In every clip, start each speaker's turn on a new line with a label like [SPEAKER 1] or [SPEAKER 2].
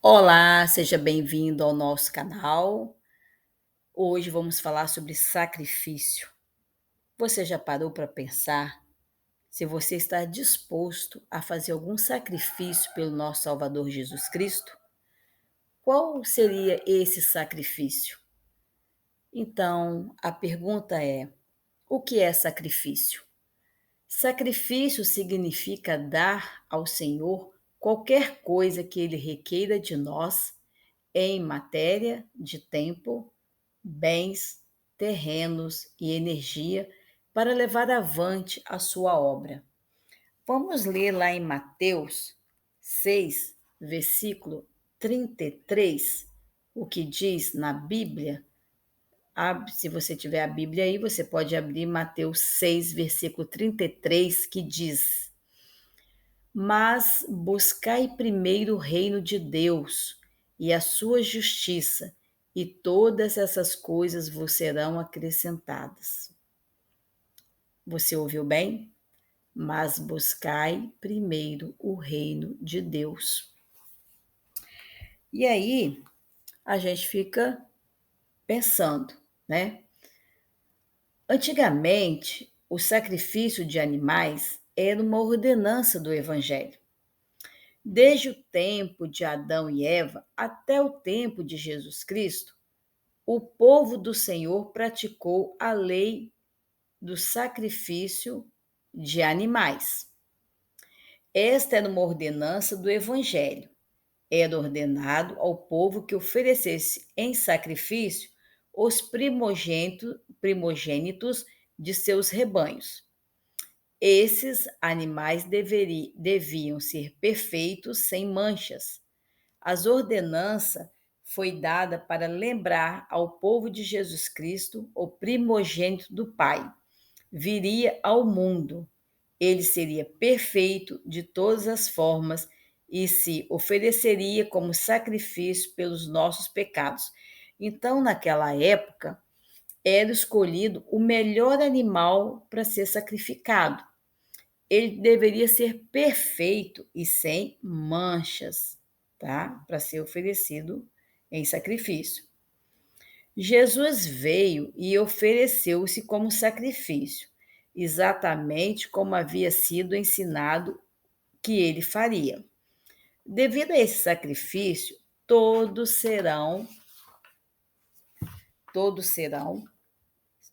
[SPEAKER 1] Olá, seja bem-vindo ao nosso canal. Hoje vamos falar sobre sacrifício. Você já parou para pensar se você está disposto a fazer algum sacrifício pelo nosso Salvador Jesus Cristo? Qual seria esse sacrifício? Então, a pergunta é: o que é sacrifício? Sacrifício significa dar ao Senhor qualquer coisa que Ele requeira de nós em matéria de tempo, bens, terrenos e energia para levar avante a sua obra. Vamos ler lá em Mateus 6, versículo 33, o que diz na Bíblia. Se você tiver a Bíblia aí, você pode abrir Mateus 6, versículo 33, que diz: Mas buscai primeiro o reino de Deus e a sua justiça, e todas essas coisas vos serão acrescentadas. Você ouviu bem? Mas buscai primeiro o reino de Deus. E aí a gente fica pensando, né? Antigamente, o sacrifício de animais era uma ordenança do Evangelho. Desde o tempo de Adão e Eva até o tempo de Jesus Cristo, o povo do Senhor praticou a lei do sacrifício de animais. Esta era uma ordenança do Evangelho. Era ordenado ao povo que oferecesse em sacrifício os primogênitos de seus rebanhos. Esses animais deviam ser perfeitos, sem manchas. As ordenança foi dada para lembrar ao povo de Jesus Cristo, o primogênito do Pai. Viria ao mundo. Ele seria perfeito de todas as formas e se ofereceria como sacrifício pelos nossos pecados. Então, naquela época, era escolhido o melhor animal para ser sacrificado. Ele deveria ser perfeito e sem manchas, tá? Para ser oferecido em sacrifício. Jesus veio e ofereceu-se como sacrifício, exatamente como havia sido ensinado que ele faria. Devido a esse sacrifício, todos serão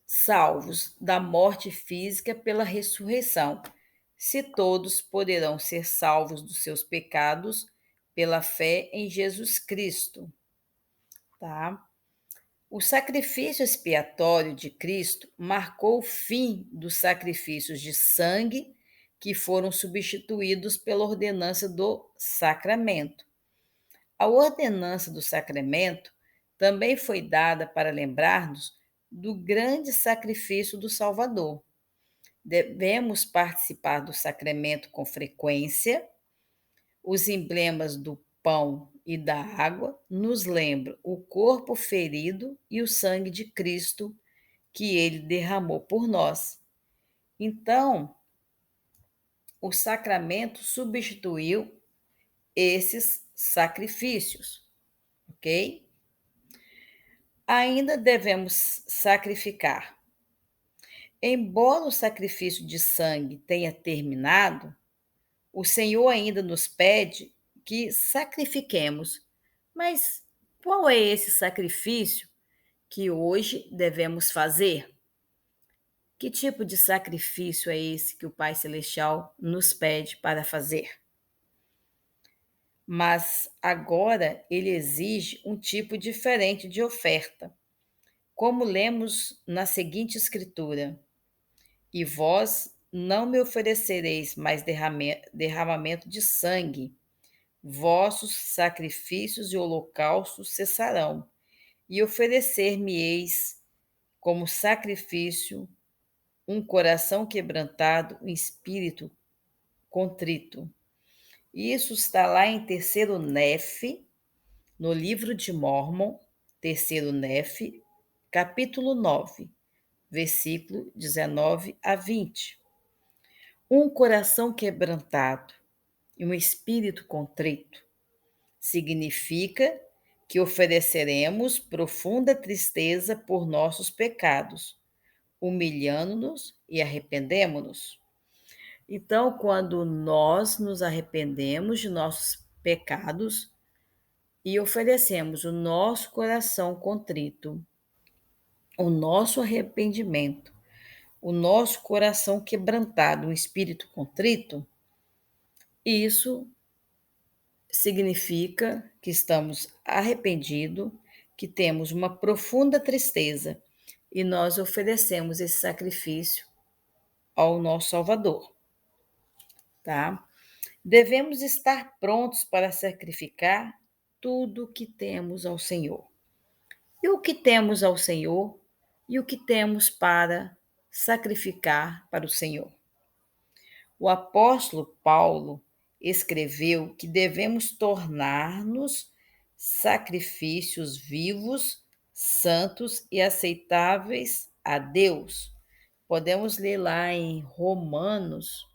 [SPEAKER 1] salvos da morte física pela ressurreição. Se todos poderão ser salvos dos seus pecados pela fé em Jesus Cristo, tá? O sacrifício expiatório de Cristo marcou o fim dos sacrifícios de sangue que foram substituídos pela ordenança do sacramento. A ordenança do sacramento também foi dada para lembrar-nos do grande sacrifício do Salvador. Devemos participar do sacramento com frequência. Os emblemas do pão e da água nos lembram o corpo ferido e o sangue de Cristo que ele derramou por nós. Então, o sacramento substituiu esses sacrifícios, ok? Ainda devemos sacrificar. Embora o sacrifício de sangue tenha terminado, o Senhor ainda nos pede que sacrifiquemos. Mas qual é esse sacrifício que hoje devemos fazer? Que tipo de sacrifício é esse que o Pai Celestial nos pede para fazer? Mas agora ele exige um tipo diferente de oferta, como lemos na seguinte escritura: E vós não me oferecereis mais derramamento de sangue, vossos sacrifícios e holocaustos cessarão, e oferecer-me-eis como sacrifício um coração quebrantado, um espírito contrito. Isso está lá em terceiro Nefe, no livro de Mórmon, terceiro Nefe, capítulo 9, versículo 19 a 20. Um coração quebrantado e um espírito contrito. Significa que ofereceremos profunda tristeza por nossos pecados, humilhando-nos e arrependemos-nos. Então, quando nós nos arrependemos de nossos pecados e oferecemos o nosso coração contrito, o nosso arrependimento, o nosso coração quebrantado, um espírito contrito, isso significa que estamos arrependidos, que temos uma profunda tristeza e nós oferecemos esse sacrifício ao nosso Salvador, tá? Devemos estar prontos para sacrificar tudo o que temos ao Senhor. E o que temos ao Senhor e o que temos para sacrificar para o Senhor? O apóstolo Paulo escreveu que devemos tornar-nos sacrifícios vivos, santos e aceitáveis a Deus. Podemos ler lá em Romanos.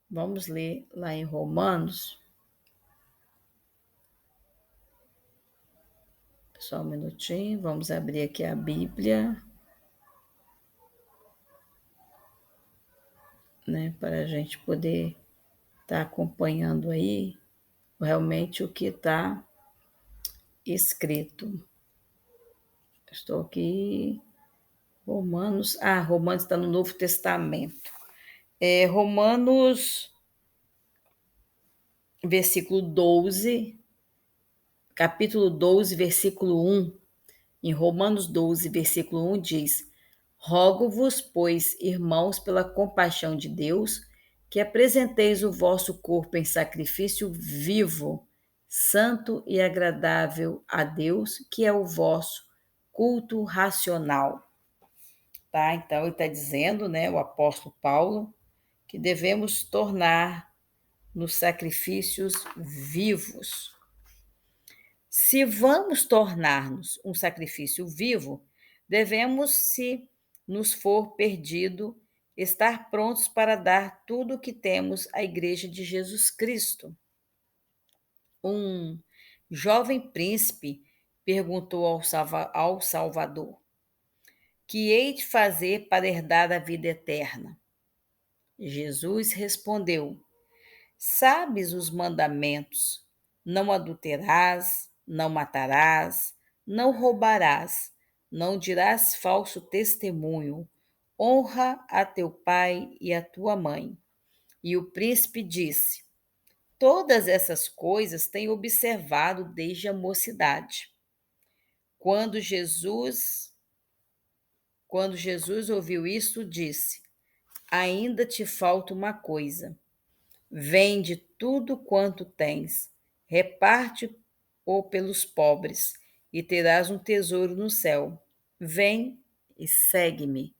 [SPEAKER 1] Vamos ler lá em Romanos. Só um minutinho, vamos abrir aqui a Bíblia, né, para a gente poder estar acompanhando aí realmente o que está escrito. Estou aqui, Romanos está no Novo Testamento. Romanos, versículo 12, capítulo 12, versículo 1. Em Romanos 12, versículo 1 diz: Rogo-vos, pois, irmãos, pela compaixão de Deus, que apresenteis o vosso corpo em sacrifício vivo, santo e agradável a Deus, que é o vosso culto racional. Tá? Então, ele está dizendo, né, o apóstolo Paulo, que devemos tornar nos sacrifícios vivos. Se vamos tornar-nos um sacrifício vivo, devemos, se nos for perdido, estar prontos para dar tudo o que temos à Igreja de Jesus Cristo. Um jovem príncipe perguntou ao Salvador: Que hei de fazer para herdar a vida eterna? Jesus respondeu: Sabes os mandamentos: não adulterarás, não matarás, não roubarás, não dirás falso testemunho, honra a teu pai e a tua mãe. E o príncipe disse: Todas essas coisas tenho observado desde a mocidade. Quando Jesus, quando Jesus ouviu isso, disse: Ainda te falta uma coisa. Vende tudo quanto tens, reparte-o pelos pobres, e terás um tesouro no céu. Vem e segue-me.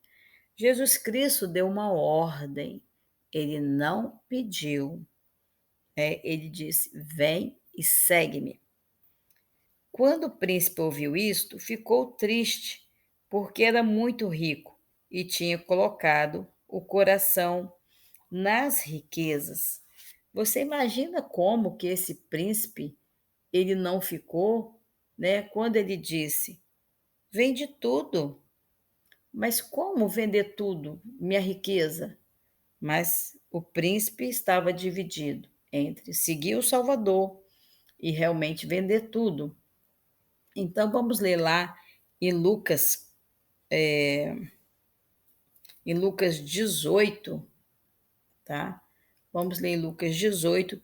[SPEAKER 1] Jesus Cristo deu uma ordem, ele não pediu, ele disse: Vem e segue-me. Quando o príncipe ouviu isto, ficou triste, porque era muito rico e tinha colocado o coração nas riquezas. Você imagina como que esse príncipe ele não ficou, né? Quando ele disse: Vende tudo. Mas como vender tudo, minha riqueza? Mas o príncipe estava dividido entre seguir o Salvador e realmente vender tudo. Então vamos ler lá em Lucas, em Lucas 18, tá? Vamos ler em Lucas 18,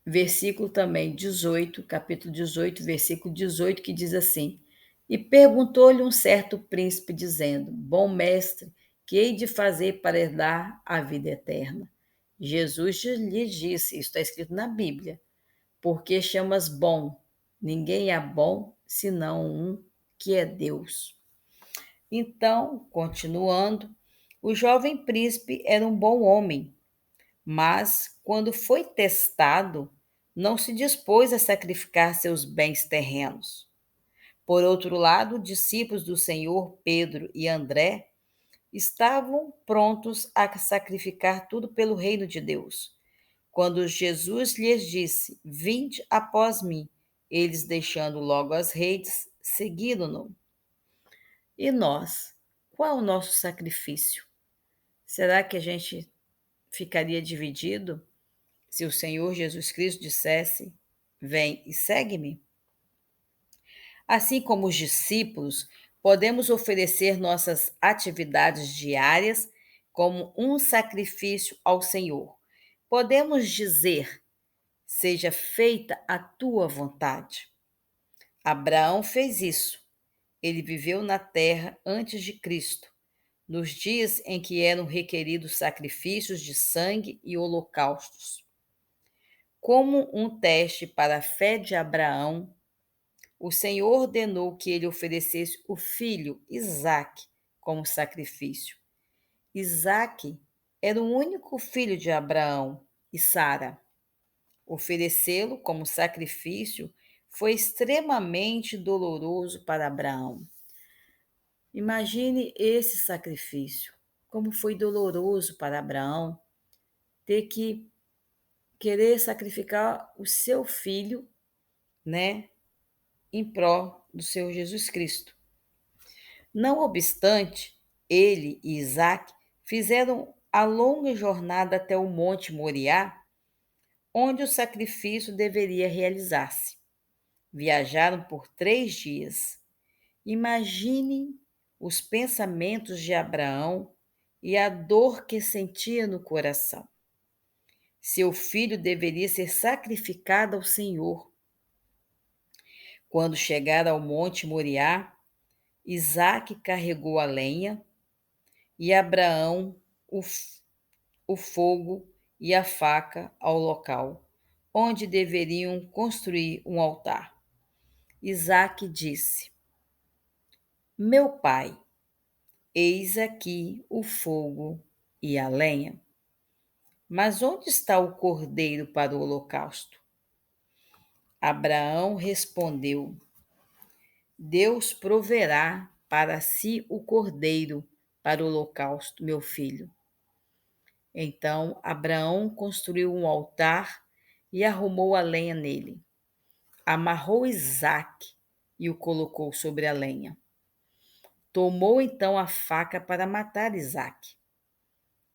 [SPEAKER 1] versículo também 18, capítulo 18, versículo 18, que diz assim: E perguntou-lhe um certo príncipe, dizendo: Bom mestre, que hei de fazer para herdar a vida eterna? Jesus lhe disse, isso está escrito na Bíblia: Porque chamas bom? Ninguém é bom senão um, que é Deus. Então, continuando, o jovem príncipe era um bom homem, mas, quando foi testado, não se dispôs a sacrificar seus bens terrenos. Por outro lado, discípulos do Senhor, Pedro e André, estavam prontos a sacrificar tudo pelo reino de Deus. Quando Jesus lhes disse: Vinde após mim, eles, deixando logo as redes, seguiram-no. E nós? Qual é o nosso sacrifício? Será que a gente ficaria dividido se o Senhor Jesus Cristo dissesse: Vem e segue-me? Assim como os discípulos, podemos oferecer nossas atividades diárias como um sacrifício ao Senhor. Podemos dizer: Seja feita a tua vontade. Abraão fez isso. Ele viveu na terra antes de Cristo, nos dias em que eram requeridos sacrifícios de sangue e holocaustos. Como um teste para a fé de Abraão, o Senhor ordenou que ele oferecesse o filho Isaque como sacrifício. Isaque era o único filho de Abraão e Sara. Oferecê-lo como sacrifício foi extremamente doloroso para Abraão. Imagine esse sacrifício. Como foi doloroso para Abraão ter que querer sacrificar o seu filho, né, em prol do Senhor Jesus Cristo. Não obstante, ele e Isaac fizeram a longa jornada até o Monte Moriá, onde o sacrifício deveria realizar-se. Viajaram por 3 dias. Imagine os pensamentos de Abraão e a dor que sentia no coração. Seu filho deveria ser sacrificado ao Senhor. Quando chegaram ao Monte Moriá, Isaque carregou a lenha e Abraão o fogo e a faca ao local, onde deveriam construir um altar. Isaque disse: Meu pai, eis aqui o fogo e a lenha. Mas onde está o cordeiro para o holocausto? Abraão respondeu: Deus proverá para si o cordeiro para o holocausto, meu filho. Então Abraão construiu um altar e arrumou a lenha nele. Amarrou Isaque e o colocou sobre a lenha. Tomou então a faca para matar Isaque.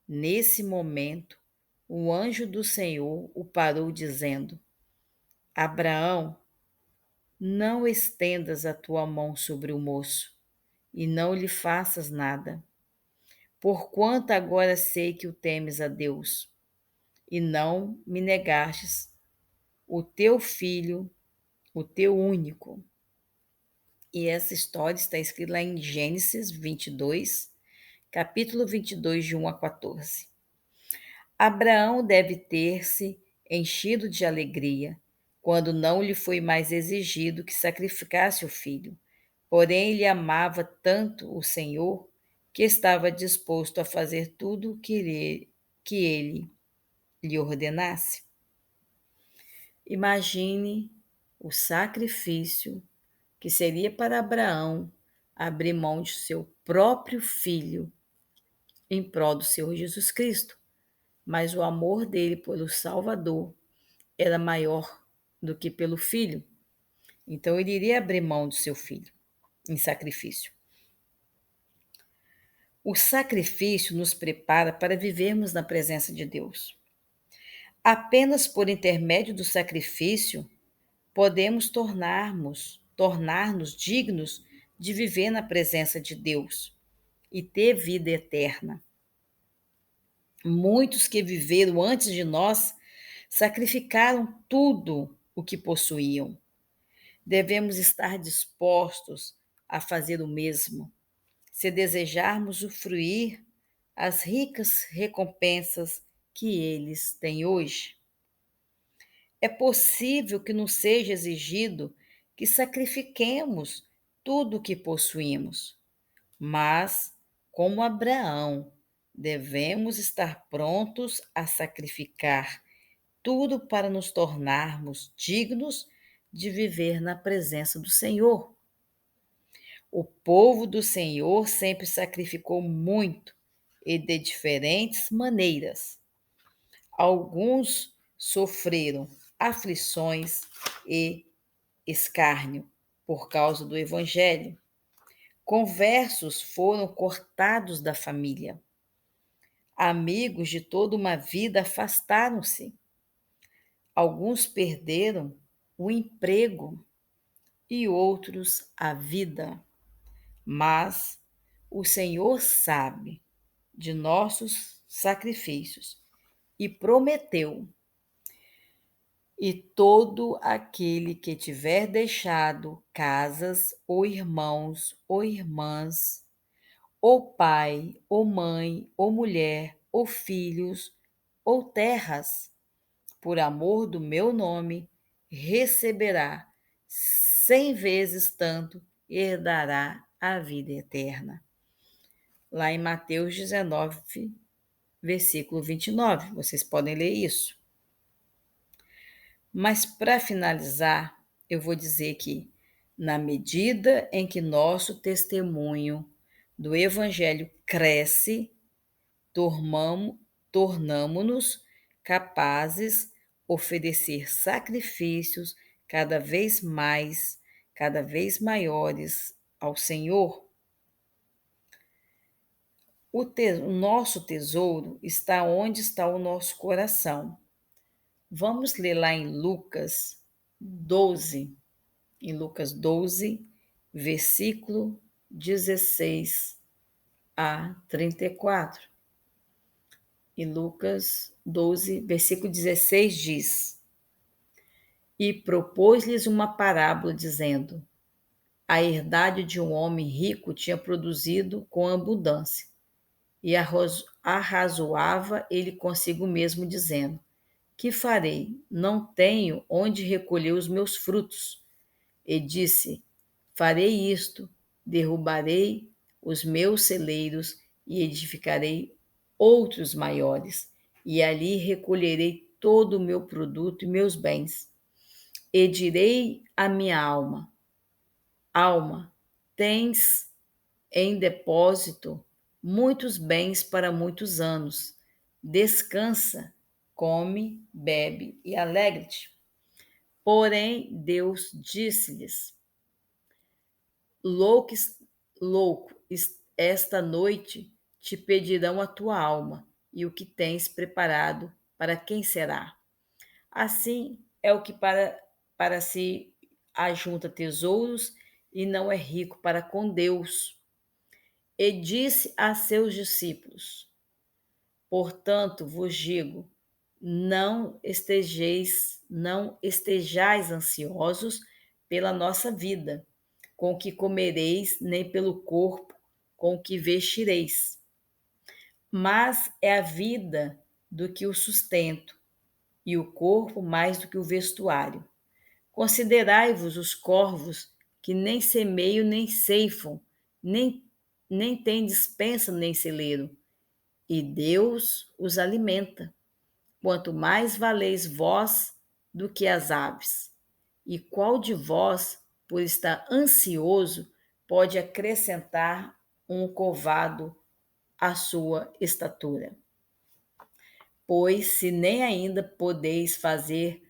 [SPEAKER 1] Nesse momento, o anjo do Senhor o parou, dizendo: Abraão, não estendas a tua mão sobre o moço e não lhe faças nada, porquanto agora sei que o temes a Deus e não me negastes o teu filho, o teu único. E essa história está escrita lá em Gênesis 22, capítulo 22, de 1 a 14. Abraão deve ter-se enchido de alegria quando não lhe foi mais exigido que sacrificasse o filho. Porém, ele amava tanto o Senhor que estava disposto a fazer tudo o que ele lhe ordenasse. Imagine o sacrifício que seria para Abraão abrir mão de seu próprio filho em prol do Senhor Jesus Cristo. Mas o amor dele pelo Salvador era maior do que pelo filho. Então ele iria abrir mão do seu filho em sacrifício. O sacrifício nos prepara para vivermos na presença de Deus. Apenas por intermédio do sacrifício podemos tornar-nos dignos de viver na presença de Deus e ter vida eterna. Muitos que viveram antes de nós sacrificaram tudo o que possuíam. Devemos estar dispostos a fazer o mesmo, se desejarmos usufruir as ricas recompensas que eles têm hoje. É possível que nos seja exigido que sacrifiquemos tudo o que possuímos, mas, como Abraão, devemos estar prontos a sacrificar tudo para nos tornarmos dignos de viver na presença do Senhor. O povo do Senhor sempre sacrificou muito e de diferentes maneiras. Alguns sofreram aflições e escárnio por causa do Evangelho. Conversos foram cortados da família. Amigos de toda uma vida afastaram-se. Alguns perderam o emprego e outros a vida. Mas o Senhor sabe de nossos sacrifícios e prometeu: e todo aquele que tiver deixado casas, ou irmãos, ou irmãs, ou pai, ou mãe, ou mulher, ou filhos, ou terras, por amor do meu nome, receberá 100 vezes tanto e herdará a vida eterna. Lá em Mateus 19, versículo 29, vocês podem ler isso. Mas para finalizar, eu vou dizer que, na medida em que nosso testemunho do Evangelho cresce, tornamo-nos capazes de oferecer sacrifícios cada vez maiores ao Senhor. O nosso tesouro está onde está o nosso coração. Vamos ler lá em Lucas 12, versículo 16 a 34. E Lucas 12, versículo 16 diz: E propôs-lhes uma parábola, dizendo: A herdade de um homem rico tinha produzido com abundância. E arrazoava ele consigo mesmo, dizendo: Que farei? Não tenho onde recolher os meus frutos. E disse: Farei isto: derrubarei os meus celeiros e edificarei outros maiores, e ali recolherei todo o meu produto e meus bens. E direi à minha alma: Alma, tens em depósito muitos bens para muitos anos. Descansa, come, bebe e alegre-te. Porém, Deus disse-lhes: Louco, louco, esta noite te pedirão a tua alma, e o que tens preparado, para quem será? Assim é o que para si ajunta tesouros e não é rico para com Deus. E disse a seus discípulos: Portanto vos digo, não estejais ansiosos pela nossa vida, com o que comereis, nem pelo corpo, com o que vestireis. Mas é a vida do que o sustento, e o corpo mais do que o vestuário. Considerai-vos os corvos, que nem semeiam, nem ceifam, nem têm despensa, nem celeiro, e Deus os alimenta. Quanto mais valeis vós do que as aves. E qual de vós, por estar ansioso, pode acrescentar um covado à sua estatura? Pois se nem ainda podeis fazer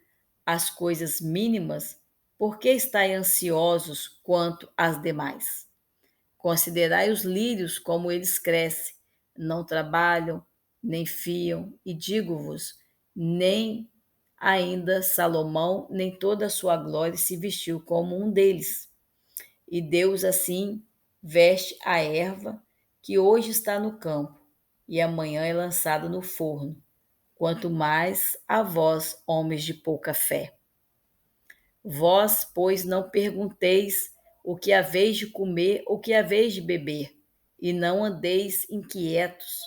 [SPEAKER 1] as coisas mínimas, por que estáis ansiosos quanto às demais? Considerai os lírios como eles crescem, não trabalham, nem fiam, e digo-vos, nem ainda Salomão, nem toda a sua glória se vestiu como um deles. E Deus assim veste a erva que hoje está no campo e amanhã é lançada no forno. Quanto mais a vós, homens de pouca fé. Vós, pois, não pergunteis o que haveis de comer ou o que haveis de beber, e não andeis inquietos,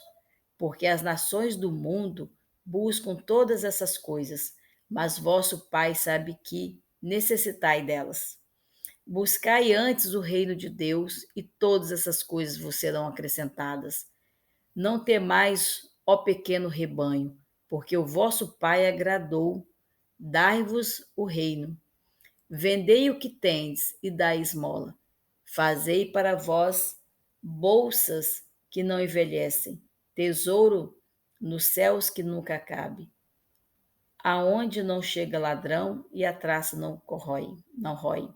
[SPEAKER 1] porque as nações do mundo buscam todas essas coisas, mas vosso Pai sabe que necessitai delas. Buscai antes o reino de Deus, e todas essas coisas vos serão acrescentadas. Não temais, ó pequeno rebanho, porque o vosso Pai agradou dar-vos o reino. Vendei o que tendes e dai esmola. Fazei para vós bolsas que não envelhecem, tesouro nos céus que nunca acabe, aonde não chega ladrão e a traça não rói.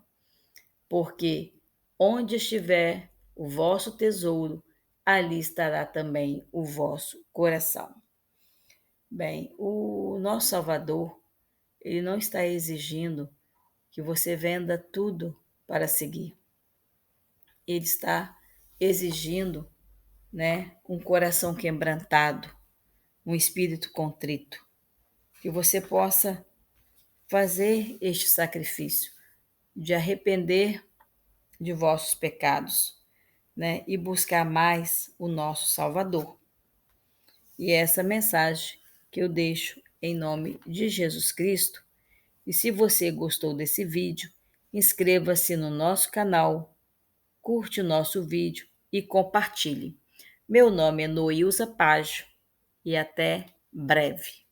[SPEAKER 1] Porque onde estiver o vosso tesouro, ali estará também o vosso coração. Bem, o nosso Salvador, ele não está exigindo que você venda tudo para seguir. Ele está exigindo, né, um coração quebrantado, um espírito contrito, que você possa fazer este sacrifício de arrepender de vossos pecados, né, e buscar mais o nosso Salvador. E é essa mensagem que eu deixo em nome de Jesus Cristo. E se você gostou desse vídeo, inscreva-se no nosso canal, curte o nosso vídeo e compartilhe. Meu nome é Noilza Pajo e até breve.